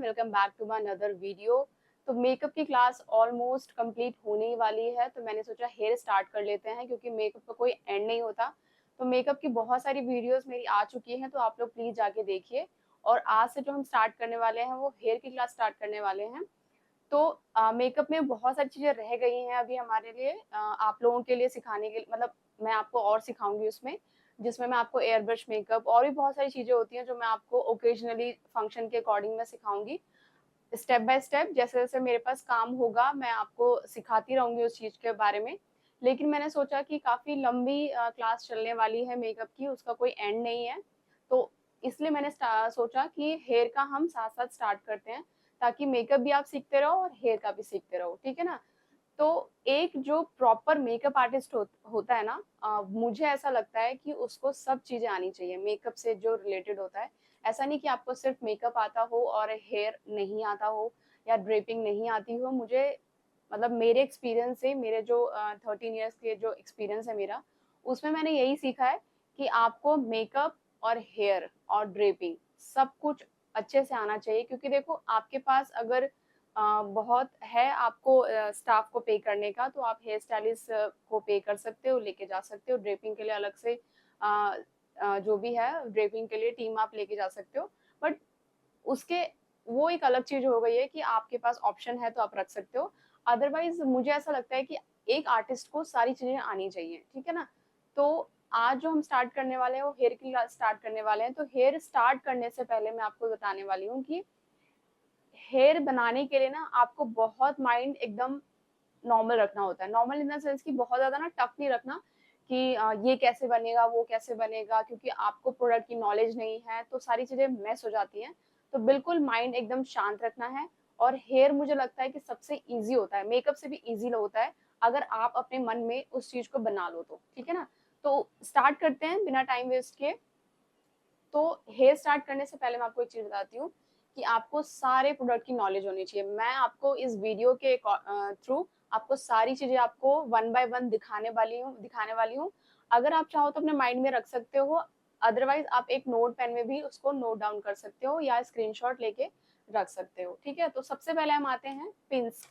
Welcome back to my another video. तो makeup की class almost complete होने ही वाली है, तो मैंने सोचा हेयर स्टार्ट कर लेते हैं क्योंकि मेकअप का कोई एंड नहीं होता। तो मेकअप की बहुत सारी वीडियोस मेरी आ चुकी हैं, तो आप लोग प्लीज जाके देखिए। और आज से जो हम स्टार्ट करने वाले हैं वो हेयर की क्लास स्टार्ट करने वाले हैं। तो मेकअप में बहुत सारी चीजें रह गई हैं अभी हमारे लिए, आप लोगों के लिए सिखाने के लिए, मतलब मैं आपको और सिखाऊंगी उसमें, जिसमें मैं आपको एयर ब्रश मेकअप और भी बहुत सारी चीजें होती हैं जो मैं आपको ओकेजनली फंक्शन के अकॉर्डिंग मैं सिखाऊंगी। स्टेप बाय स्टेप जैसे जैसे मेरे पास काम होगा मैं आपको सिखाती रहूंगी उस चीज के बारे में। लेकिन मैंने सोचा कि काफी लंबी क्लास चलने वाली है मेकअप की, उसका कोई एंड नहीं है। तो इसलिए मैंने सोचा कि हेयर का हम साथ साथ स्टार्ट करते हैं, ताकि मेकअप भी आप सीखते रहो और हेयर का भी सीखते रहो, ठीक है ना। तो एक जो प्रॉपर मेकअप आर्टिस्ट होता है ना, मुझे ऐसा लगता है कि उसको सब चीजें आनी चाहिए मेकअप से जो रिलेटेड होता है। ऐसा नहीं कि आपको सिर्फ मेकअप आता हो और हेयर नहीं आता हो या ड्रेपिंग नहीं आती हो। मुझे मतलब मेरे एक्सपीरियंस से, मेरे जो 13 ईयर्स के जो एक्सपीरियंस है मेरा, उसमें मैंने यही सीखा है कि आपको मेकअप और हेयर और ड्रेपिंग सब कुछ अच्छे से आना चाहिए। क्योंकि देखो आपके पास अगर बहुत है आपको स्टाफ को पे करने का, तो आप हेयर स्टाइलिस्ट को पे कर सकते हो, लेके जा सकते हो। ड्रेपिंग के लिए अलग से जो भी है ड्रेपिंग के लिए टीम आप लेके जा सकते हो। बट उसके वो एक अलग चीज हो गई है कि आपके पास ऑप्शन है तो आप रख सकते हो। अदरवाइज मुझे ऐसा लगता है कि एक आर्टिस्ट को सारी चीजें आनी चाहिए, ठीक है ना। तो आज जो हम स्टार्ट करने वाले हैं वो हेयर की स्टार्ट करने वाले हैं। तो हेयर स्टार्ट करने से पहले मैं आपको बताने वाली हूँ कि हेयर बनाने के लिए ना आपको बहुत माइंड एकदम नॉर्मल रखना होता है। नॉर्मल इन द सेंस कि बहुत ज्यादा ना टफ नहीं रखना कि ये कैसे बनेगा वो कैसे बनेगा, क्योंकि आपको प्रोडक्ट की नॉलेज नहीं है तो सारी चीजें मैस हो जाती हैं। तो बिल्कुल माइंड एकदम शांत रखना है। और हेयर मुझे लगता है कि सबसे इजी होता है, मेकअप से भी इजी होता है अगर आप अपने मन में उस चीज को बना लो तो, ठीक है ना। तो स्टार्ट करते हैं बिना टाइम वेस्ट किए। तो हेयर स्टार्ट करने से पहले मैं आपको एक चीज बताती हूँ कि आपको सारे प्रोडक्ट की नॉलेज होनी चाहिए। मैं आपको इस वीडियो के थ्रू आपको सारी चीजें आपको वन बाय वन दिखाने वाली हूँ। अगर आप चाहो तो अपने माइंड में रख सकते हो, अदरवाइज आप एक नोट पेन में भी उसको नोट डाउन कर सकते हो या स्क्रीनशॉट लेके रख सकते हो, ठीक है। तो सबसे पहले हम आते हैं पिंस।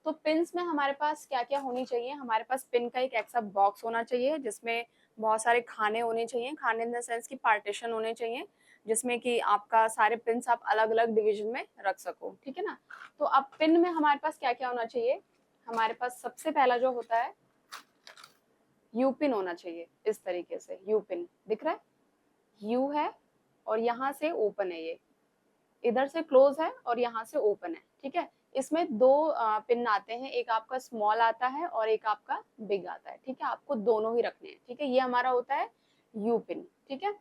तो पिन्स में हमारे पास क्या क्या होनी चाहिए। हमारे पास पिन का एक ऐसा बॉक्स होना चाहिए जिसमें बहुत सारे खाने होने चाहिए, खाने इन द सेंस की पार्टीशन होने चाहिए, जिसमें कि आपका सारे पिन्स आप अलग अलग डिवीजन में रख सको, ठीक है ना। तो अब पिन में हमारे पास क्या क्या होना चाहिए। हमारे पास सबसे पहला जो होता है यू पिन होना चाहिए। इस तरीके से यू पिन दिख रहा है, यू है और यहाँ से ओपन है, ये इधर से क्लोज है और यहाँ से ओपन है, ठीक है। इसमें दो पिन आते हैं, एक आपका स्मॉल आता है और एक आपका बिग आता है, ठीक है। आपको दोनों ही रखने हैं, ठीक है। ये हमारा होता है यू पिन, ठीक है।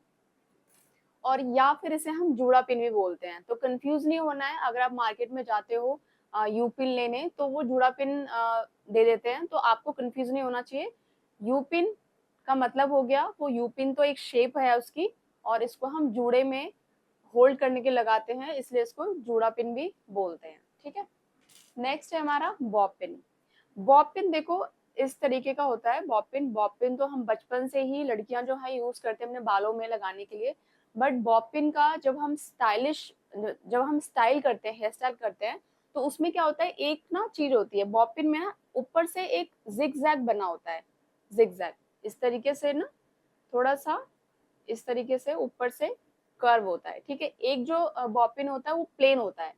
और या फिर इसे हम जूड़ा पिन भी बोलते हैं। तो कंफ्यूज नहीं होना है, अगर आप मार्केट में जाते हो यू पिन लेने तो वो जूड़ा पिन दे देते हैं, तो आपको कंफ्यूज नहीं होना चाहिए। यू पिन का मतलब हो गया, वो यू पिन तो एक शेप है उसकी, और इसको हम जूड़े में होल्ड करने के लगाते हैं, इसलिए इसको जूड़ा पिन भी बोलते हैं, ठीक है। नेक्स्ट है हमारा बॉब पिन। बॉब पिन देखो इस तरीके का होता है बॉब पिन। बॉब पिन तो हम बचपन से ही लड़कियां जो है यूज करते हैं अपने बालों में लगाने के लिए। बट बॉब पिन का जब हम स्टाइल करते हैं, हेयर स्टाइल करते हैं, तो उसमें क्या होता है, एक ना चीज होती है बॉब पिन में ना, ऊपर से एक जिग जैग बना होता है। जिग जैग इस तरीके से ना, थोड़ा सा इस तरीके से ऊपर से कर्व होता है, ठीक है। एक जो बॉब पिन होता है वो प्लेन होता है,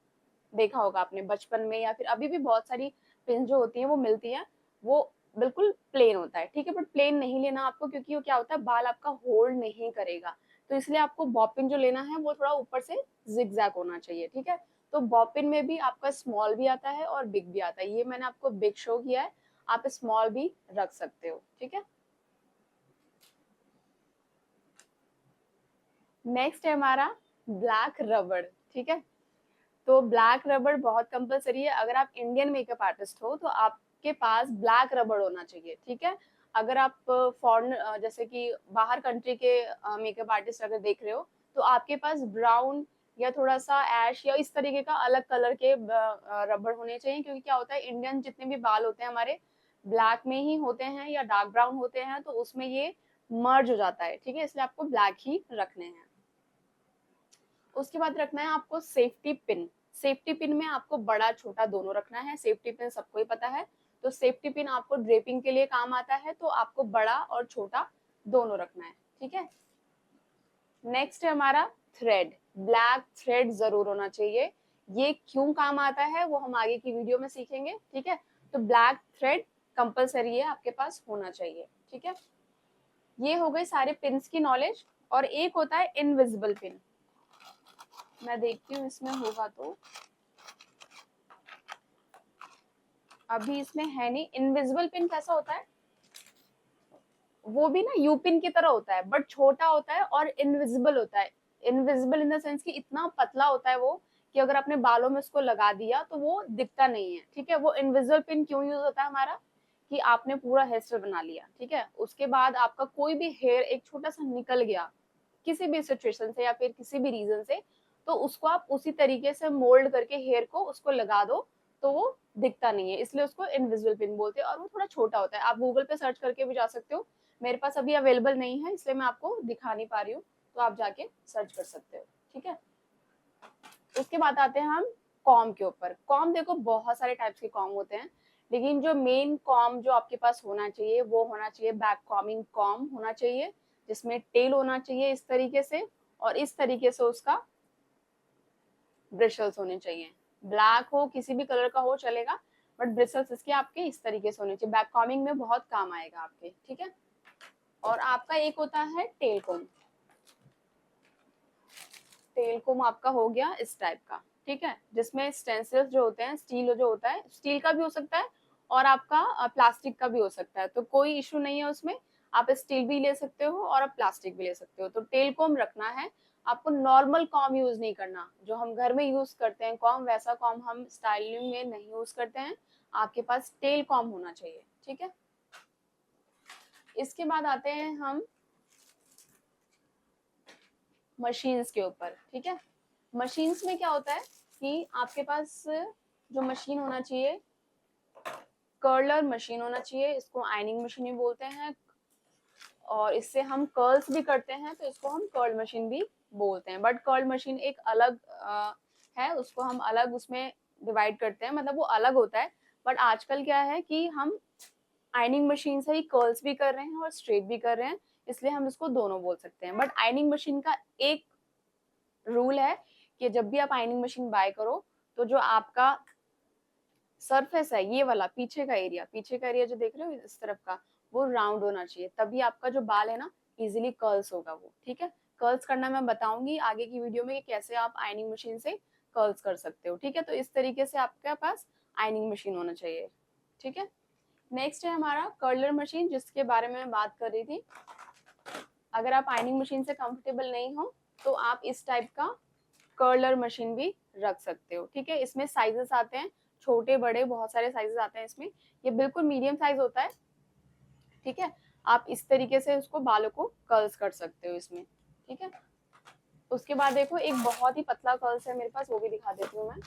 देखा होगा आपने बचपन में, या फिर अभी भी बहुत सारी पिन जो होती हैं वो मिलती हैं, वो बिल्कुल प्लेन होता है, ठीक है। बट प्लेन नहीं लेना आपको, क्योंकि वो क्या होता है बाल आपका होल्ड नहीं करेगा। तो इसलिए आपको बॉब पिन जो लेना है वो थोड़ा ऊपर से जिगजैग होना चाहिए, ठीक है। तो बॉब पिन में भी आपका स्मॉल भी आता है और बिग भी आता है। ये मैंने आपको बिग शो किया है, आप स्मॉल भी रख सकते हो, ठीक है। नेक्स्ट है हमारा ब्लैक रबड़, ठीक है। तो ब्लैक रबड़ बहुत कंपलसरी है। अगर आप इंडियन मेकअप आर्टिस्ट हो तो आपके पास ब्लैक रबड़ होना चाहिए, ठीक है। अगर आप फॉरेन जैसे कि बाहर कंट्री के मेकअप आर्टिस्ट अगर देख रहे हो, तो आपके पास ब्राउन या थोड़ा सा ऐश या इस तरीके का अलग कलर के रबड़ होने चाहिए। क्योंकि क्या होता है, इंडियन जितने भी बाल होते हैं हमारे ब्लैक में ही होते हैं या डार्क ब्राउन होते हैं, तो उसमें ये मर्ज हो जाता है, ठीक है। इसलिए आपको ब्लैक ही रखने हैं। उसके बाद रखना है आपको सेफ्टी पिन। सेफ्टी पिन में आपको बड़ा छोटा दोनों रखना है, सेफ्टी पिन सबको ही पता है, तो सेफ्टी पिन आपको ड्रेपिंग के लिए काम आता है, तो आपको बड़ा और छोटा दोनों रखना है, ठीक है। नेक्स्ट है हमारा थ्रेड, ब्लैक थ्रेड जरूर होना चाहिए। ये क्यों काम आता है वो हम आगे की वीडियो में सीखेंगे, ठीक है। तो ब्लैक थ्रेड कंपलसरी है, आपके पास होना चाहिए, ठीक है। ये हो गई सारे पिन्स की नॉलेज। और एक होता है इनविजिबल पिन, मैं देखती हूँ इसमें होगा तो, अभी इसमें है नहीं। इनविजिबल पिन कैसा होता है, वो भी ना यू पिन की तरह होता है, बट छोटा होता है और इनविजिबल होता है। इनविजिबल इन द सेंस कि इतना पतला होता है वो, कि अगर अपने बालों में उसको लगा दिया तो वो दिखता नहीं है, ठीक है। वो इनविजिबल पिन क्यों यूज होता है हमारा, कि आपने पूरा हेयर स्टाइल बना लिया, ठीक है, उसके बाद आपका कोई भी हेयर एक छोटा सा निकल गया किसी भी सिचुएशन से या फिर किसी भी रीजन से, तो उसको आप उसी तरीके से मोल्ड करके हेयर को उसको लगा दो, तो वो दिखता नहीं है, इसलिए उसको इनविजिबल पिन बोलते हैं। और वो थोड़ा छोटा होता है, आप गूगल पे सर्च करके भी जा सकते हो, मेरे पास अभी अवेलेबल नहीं है इसलिए मैं आपको दिखा नहीं पा रही हूँ, तो आप जाके सर्च कर सकते हो, ठीक है। उसके बाद आते हैं हम कॉम के ऊपर। कॉम देखो बहुत सारे टाइप्स के कॉम होते हैं, लेकिन जो मेन कॉम जो आपके पास होना चाहिए वो होना चाहिए बैक कॉमिंग कॉम होना चाहिए, जिसमें टेल होना चाहिए इस तरीके से, और इस तरीके से उसका ब्रिशल्स होने चाहिए। ब्लैक हो किसी भी कलर का हो चलेगा, बट ब्रिसल्स इसके आपके इस तरीके से होने चाहिए, बैक कॉमिंग में बहुत काम आएगा आपके, ठीक है। और आपका एक होता है टेल कोम, टेल कोम आपका हो गया इस टाइप का, ठीक है, जिसमें स्टेंसिल्स जो होते हैं, स्टील जो होता है, स्टील का भी हो सकता है और आपका प्लास्टिक का भी हो सकता है, तो कोई इशू नहीं है उसमें, आप स्टील भी ले सकते हो और आप प्लास्टिक भी ले सकते हो। तो टेल कॉम रखना है आपको, नॉर्मल कॉम यूज नहीं करना, जो हम घर में यूज करते हैं कॉम, वैसा कॉम हम स्टाइलिंग में नहीं यूज करते हैं, आपके पास टेल कॉम होना चाहिए, ठीक है। इसके बाद आते हैं हम मशीन्स के ऊपर, ठीक है। मशीन्स में क्या होता है कि आपके पास जो मशीन होना चाहिए, कर्लर मशीन होना चाहिए, इसको आयनिंग मशीन भी बोलते हैं, और इससे हम कर्ल्स भी करते हैं, तो इसको हम कर्ल मशीन भी बोलते हैं। बट कर्ल मशीन एक अलग है, उसको हम अलग उसमें डिवाइड करते हैं, मतलब वो अलग होता है। बट आजकल क्या है कि हम आयनिंग मशीन से ही कर्ल्स भी कर रहे हैं और स्ट्रेट भी कर रहे हैं, इसलिए हम इसको दोनों बोल सकते हैं। बट आयनिंग मशीन का एक रूल है कि जब भी आप आयनिंग मशीन बाय करो, तो जो आपका सरफेस है ये वाला पीछे का एरिया, पीछे का एरिया जो देख रहे हो इस तरफ का, वो राउंड होना चाहिए, तभी आपका जो बाल है ना इजीली कर्ल्स होगा वो, ठीक है। कर्ल्स करना मैं बताऊंगी आगे की वीडियो में कि कैसे आप आयनिंग मशीन से कर्ल्स कर सकते हो, ठीक है। तो इस तरीके से आपके पास आयनिंग मशीन होना चाहिए, ठीक है। नेक्स्ट है हमारा कर्लर मशीन, जिसके बारे में मैं बात कर रही थी। अगर आप आयनिंग मशीन से कंफर्टेबल नहीं हो तो आप इस टाइप का कर्लर मशीन भी रख सकते हो, ठीक है। इसमें साइजेस आते हैं, छोटे बड़े बहुत सारे साइजेस आते हैं इसमें, ये बिल्कुल मीडियम साइज होता है, ठीक है। आप इस तरीके से उसको बालों को कर्ल्स कर सकते हो इसमें, ठीक है। उसके बाद देखो एक बहुत ही पतला कर्ल्स है मेरे पास, वो भी दिखा देती हूँ मैं।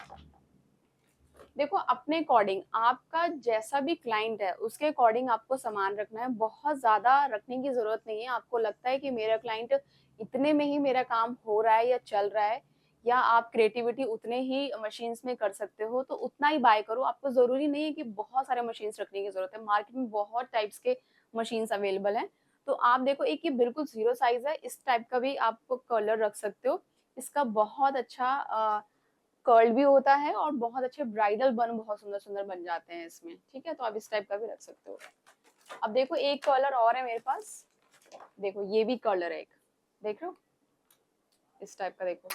देखो अपने अकॉर्डिंग, आपका जैसा भी क्लाइंट है उसके अकॉर्डिंग आपको सामान रखना है, बहुत ज्यादा रखने की जरूरत नहीं है। आपको लगता है कि मेरा क्लाइंट इतने में ही मेरा काम हो रहा है या चल रहा है, या आप क्रिएटिविटी उतने ही मशीन्स में कर सकते हो, तो उतना ही बाय करो। आपको जरूरी नहीं है कि बहुत सारे मशीन्स रखने की जरूरत है, मार्केट में बहुत टाइप्स के मशीन्स अवेलेबल हैं। तो आप देखो एक ये बिल्कुल जीरो साइज है, इस टाइप का भी आप कलर रख सकते हो, इसका बहुत अच्छा कर्ल भी होता है और बहुत अच्छे ब्राइडल बन बहुत सुंदर सुंदर बन जाते हैं इसमें, ठीक है। तो आप इस टाइप का भी रख सकते हो। अब देखो एक कलर और है मेरे पास, देखो ये भी कलर है एक, देख रहे हो इस टाइप का, देखो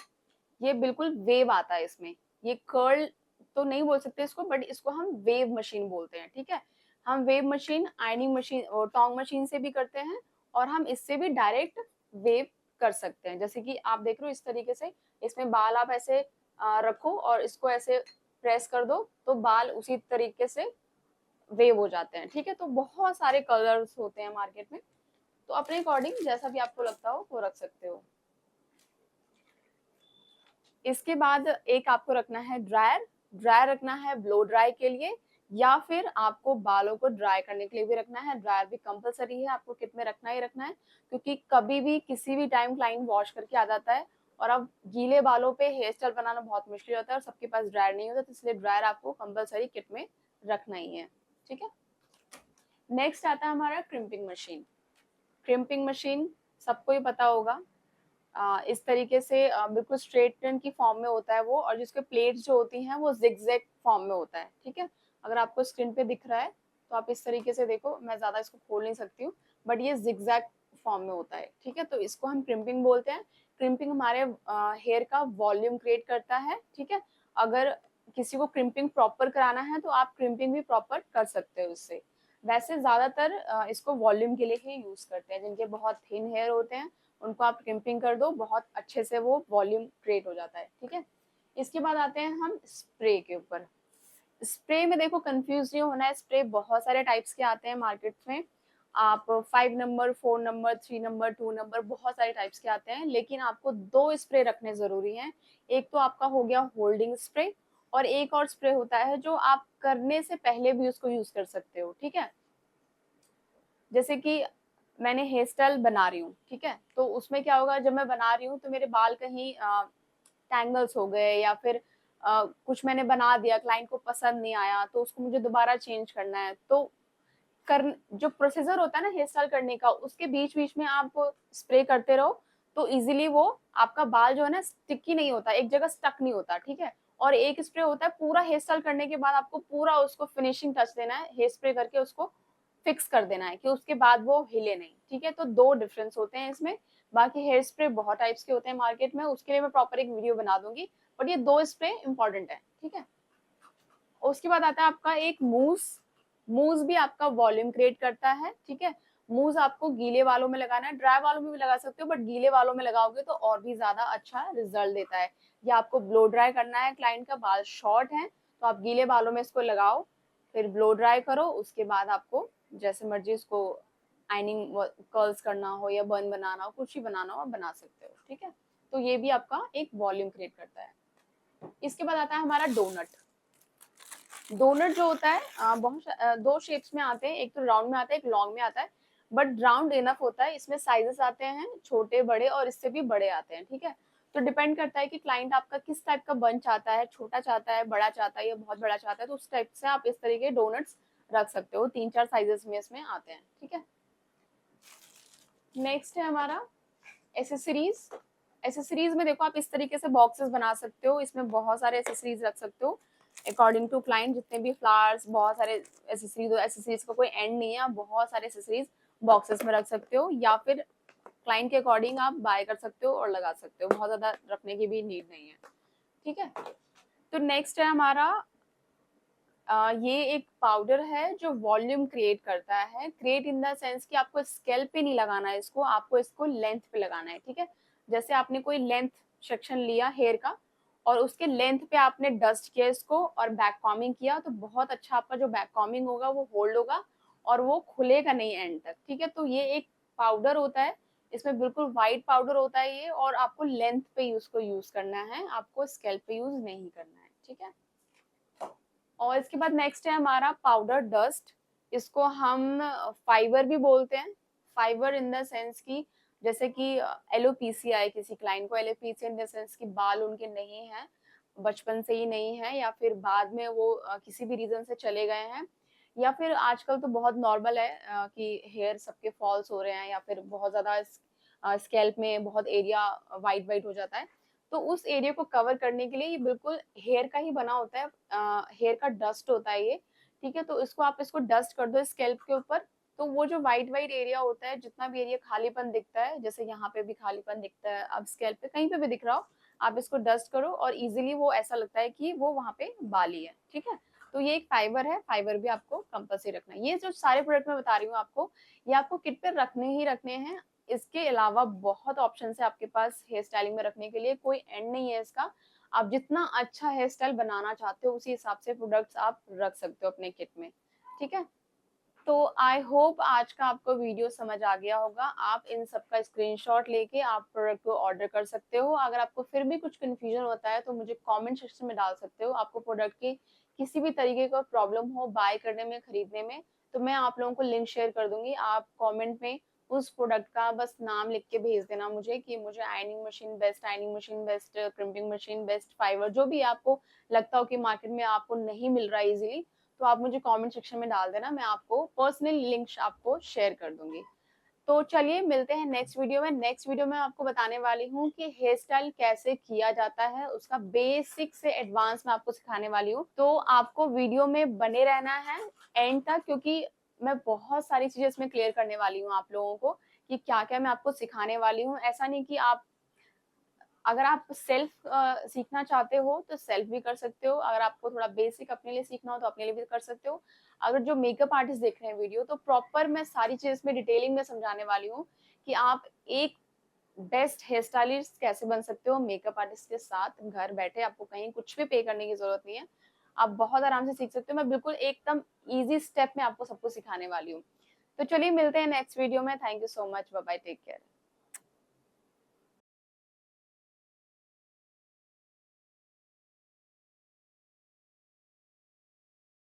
ये बिल्कुल वेव आता है इसमें, ये कर्ल तो नहीं बोल सकते इसको, बट इसको हम वेव मशीन बोलते हैं, ठीक है। हम वेव मशीन आयनिंग मशीन और टोंग मशीन से भी करते हैं, और हम इससे भी डायरेक्ट वेव कर सकते हैं। जैसे कि आप देख रहे हो इस तरीके से, इसमें बाल आप ऐसे रखो और इसको ऐसे प्रेस कर दो, तो बाल उसी तरीके से वेव हो जाते हैं, ठीक है। तो बहुत सारे कलर्स होते हैं मार्केट में, तो अपने अकॉर्डिंग जैसा भी आपको लगता हो वो रख सकते हो। इसके बाद एक आपको रखना है ड्रायर, ड्रायर रखना है ब्लो ड्राई के लिए, या फिर आपको बालों को ड्राई करने के लिए भी रखना है। ड्रायर भी कंपलसरी है, आपको किट में रखना ही रखना है, क्योंकि कभी भी किसी भी टाइम क्लाइंट वॉश करके आ जाता है और अब गीले बालों पे हेयर स्टाइल बनाना बहुत मुश्किल होता है और सबके पास ड्रायर नहीं होता, तो इसलिए ड्रायर आपको कंपलसरी किट में रखना ही है। ठीक है, नेक्स्ट आता है हमारा क्रिम्पिंग मशीन। क्रिम्पिंग मशीन सबको ही पता होगा, इस तरीके से बिल्कुल स्ट्रेट की फॉर्म में होता है वो, और जिसके प्लेट्स जो होती हैं वो जिगजैग फॉर्म में होता है। ठीक है, अगर आपको स्क्रीन पे दिख रहा है तो आप इस तरीके से देखो, मैं ज्यादा इसको खोल नहीं सकती हूँ, बट ये जिगजैग फॉर्म में होता है। ठीक है, तो इसको हम क्रिम्पिंग बोलते हैं। क्रिम्पिंग हमारे हेयर का वॉल्यूम क्रिएट करता है। ठीक है, अगर किसी को क्रिम्पिंग प्रॉपर कराना है तो आप क्रिम्पिंग भी प्रॉपर कर सकते हो इससे। वैसे ज्यादातर इसको वॉल्यूम के लिए ही यूज करते हैं, जिनके बहुत थिन हेयर होते हैं उनको आप क्रिम्पिंग कर दो, बहुत अच्छे से वो वॉल्यूम क्रिएट हो जाता है। ठीक है, इसके बाद आते हैं हम स्प्रे के ऊपर। स्प्रे में देखो कंफ्यूज नहीं होना है, स्प्रे बहुत सारे टाइप्स के आते हैं मार्केट में। आप 5 नंबर, 4 नंबर, 3 नंबर, 2 नंबर, बहुत सारे टाइप्स के आते हैं, लेकिन आपको 2 स्प्रे रखने जरूरी हैं। एक तो आपका हो गया होल्डिंग स्प्रे, और एक और स्प्रे होता है जो आप करने से पहले भी उसको यूज कर सकते हो। ठीक है, जैसे कि मैंने हेयर स्टाइल बना रही हूँ, ठीक है, तो उसमें क्या होगा, जब मैं बना रही हूँ तो मेरे बाल कहीं टैंगल्स हो गए, या फिर कुछ मैंने बना दिया, क्लाइंट को पसंद नहीं आया, तो उसको मुझे दोबारा चेंज करना है, तो कर जो प्रोसीजर होता है ना हेयर स्टाइल करने का, उसके बीच बीच में आप स्प्रे करते रहो, तो इजीली वो आपका बाल जो है ना स्टिकी नहीं होता, एक जगह स्टक नहीं होता। ठीक है, और एक स्प्रे होता है पूरा हेयर स्टाइल करने के बाद आपको पूरा उसको फिनिशिंग टच देना है, हेयर स्प्रे करके उसको फिक्स कर देना है कि उसके बाद वो हिले नहीं। ठीक है, तो 2 डिफरेंस होते हैं इसमें। बाकी हेयर स्प्रे बहुत टाइप्स के होते हैं मार्केट में, उसके लिए मैं प्रॉपर एक वीडियो बना दूंगी, बट ये 2 स्प्रे इंपॉर्टेंट है। ठीक है, उसके बाद आता है आपका एक मूस। मूस भी आपका वॉल्यूम क्रिएट करता है। ठीक है, मूस आपको गीले बालों में लगाना है, ड्राई बालों में भी लगा सकते हो, बट गीले बालों में लगाओगे तो और भी ज्यादा अच्छा रिजल्ट देता है। या आपको ब्लो ड्राई करना है, क्लाइंट का बाल शॉर्ट है, तो आप गीले बालों में इसको लगाओ, फिर ब्लो ड्राई करो, उसके बाद आपको जैसे मर्जी इसको आइनिंग कर्ल्स करना हो या बन बनाना हो, कुछ ही बनाना हो, आप बना सकते हो। ठीक है, तो ये भी आपका एक वॉल्यूम क्रिएट करता है। इसके बाद आता है हमारा डोनट। डोनट जो होता है बहुत 2 शेप्स में आते हैं, एक तो राउंड में आता है, एक लॉन्ग में आता है, बट राउंड इनफ होता है। इसमें साइजेस आते हैं छोटे, बड़े और इससे भी बड़े आते हैं। ठीक है, तो डिपेंड करता है कि क्लाइंट आपका किस टाइप का बन चाहता है, छोटा चाहता है, बड़ा चाहता है या बहुत बड़ा चाहता है, तो उस टाइप से आप इस तरीके डोनट्स रख सकते हो। 3-4 साइजेस में इसमें आते हैं। ठीक है, नेक्स्ट है हमारा एसेसरीज। एसेसरीज में देखो आप इस तरीके से बॉक्सेस बना सकते हो, इसमें बहुत सारे एसेसरीज रख सकते हो अकॉर्डिंग टू क्लाइंट। जितने भी फ्लावर्स, बहुत सारे एसेसरीज, एसेसरीज का कोई एंड नहीं है, आप बहुत सारे एसेसरीज बॉक्सेस में रख सकते हो, या फिर क्लाइंट के अकॉर्डिंग आप बाय कर सकते हो और लगा सकते हो, बहुत ज्यादा रखने की भी नीड नहीं है। ठीक है, तो नेक्स्ट है हमारा ये एक पाउडर है जो वॉल्यूम क्रिएट करता है। क्रिएट इन द सेंस कि आपको स्कैल्प पे नहीं लगाना है इसको, आपको इसको लेंथ पे लगाना है। ठीक है, जैसे आपने कोई लेंथ सेक्शन लिया हेयर का और उसके लेंथ पे आपने डस्ट किया इसको और बैक कॉमिंग किया, तो बहुत अच्छा आपका जो बैक कॉमिंग होगा वो होल्ड होगा और वो खुलेगा नहीं एंड तक। ठीक है, तो ये एक पाउडर होता है, इसमें बिल्कुल व्हाइट पाउडर होता है ये, और आपको लेंथ पे उसको यूज करना है, आपको स्कैल्प पे यूज नहीं करना है। ठीक है, और इसके बाद नेक्स्ट है हमारा पाउडर डस्ट। इसको हम फाइबर भी बोलते हैं। फाइबर इन द सेंस की, जैसे कि एलोपीसिया है, किसी क्लाइंट को एलोपीसिया इन द सेंस की बाल उनके नहीं है, बचपन से ही नहीं है, या फिर बाद में वो किसी भी रीजन से चले गए हैं, या फिर आजकल तो बहुत नॉर्मल है कि हेयर सबके फॉल्स हो रहे हैं, या फिर बहुत ज्यादा स्कैल्प में बहुत एरिया वाइट वाइट हो जाता है, तो उस एरिया को कवर करने के लिए ये बिल्कुल हेयर का ही बना होता है, हेयर का डस्ट होता है ये। ठीक है, तो इसको आप इसको डस्ट कर दो स्कैल्प के ऊपर, तो वो जो वाइट वाइट एरिया होता है, जितना भी एरिया खालीपन दिखता है, जैसे यहाँ पे भी खालीपन दिखता है, अब स्कैल्प पे कहीं पे भी दिख रहा हो, आप इसको डस्ट करो और इजीली वो ऐसा लगता है कि वो वहाँ पे बाली है। ठीक है, तो ये एक फाइबर है, फाइबर भी आपको कंपल्सरी रखना है। ये जो सारे प्रोडक्ट मैं बता रही हूँ आपको, ये आपको किट पे रखने ही रखने हैं। इसके अलावा बहुत ऑप्शन है आपके पास हेयर स्टाइलिंग में रखने के लिए, कोई एंड नहीं है इसका। आप जितना अच्छा हेयर स्टाइल बनाना चाहते हो उसी हिसाब से प्रोडक्ट्स आप रख सकते हो अपने किट में। ठीक है, तो आई होप आज का आपको वीडियो समझ आ गया होगा। आप इन सब का स्क्रीनशॉट लेके आप प्रोडक्ट को ऑर्डर कर सकते हो। अगर आपको फिर भी कुछ कंफ्यूजन होता है तो मुझे कमेंट सेक्शन में डाल सकते हो। आपको प्रोडक्ट की किसी भी तरीके का प्रॉब्लम हो बाय करने में, खरीदने में, तो मैं आप लोगों को लिंक शेयर कर दूंगी, आप कमेंट में उस प्रोडक्ट का बस नाम लिख के भेज देना मुझे कि मुझे ironing machine best, crimping machine best, फाइवर जो भी आपको लगता हो कि मार्केट में आपको नहीं मिल रहा है इजीली, तो आप मुझे कमेंट सेक्शन में डाल देना, मैं आपको पर्सनल लिंक आपको शेयर कर दूंगी। तो चलिए मिलते हैं नेक्स्ट वीडियो में। नेक्स्ट वीडियो में आपको बताने वाली हूँ कि हेयर स्टाइल कैसे किया जाता है, उसका बेसिक से एडवांस मैं आपको सिखाने वाली हूँ। तो आपको वीडियो में बने रहना है एंड तक, क्योंकि मैं बहुत सारी चीजें इसमें क्लियर करने वाली हूँ आप लोगों को कि क्या क्या मैं आपको सिखाने वाली हूँ। ऐसा नहीं कि आप, अगर आप सेल्फ सीखना चाहते हो तो सेल्फ भी कर सकते हो, अगर आपको थोड़ा बेसिक अपने लिए सीखना हो तो अपने लिए भी कर सकते हो। अगर जो मेकअप आर्टिस्ट देख रहे हैं वीडियो, तो प्रॉपर मैं सारी चीज इसमें डिटेलिंग में समझाने वाली हूँ कि आप एक बेस्ट हेयर स्टाइलिस्ट कैसे बन सकते हो मेकअप आर्टिस्ट के साथ घर बैठे। आपको कहीं कुछ भी पे करने की जरूरत नहीं है, आप बहुत आराम से सीख सकते हो। मैं बिल्कुल एकदम इजी स्टेप में आपको सब कुछ सिखाने वाली हूँ। तो चलिए मिलते हैं नेक्स्ट वीडियो में। Thank you so much, bye bye, take care.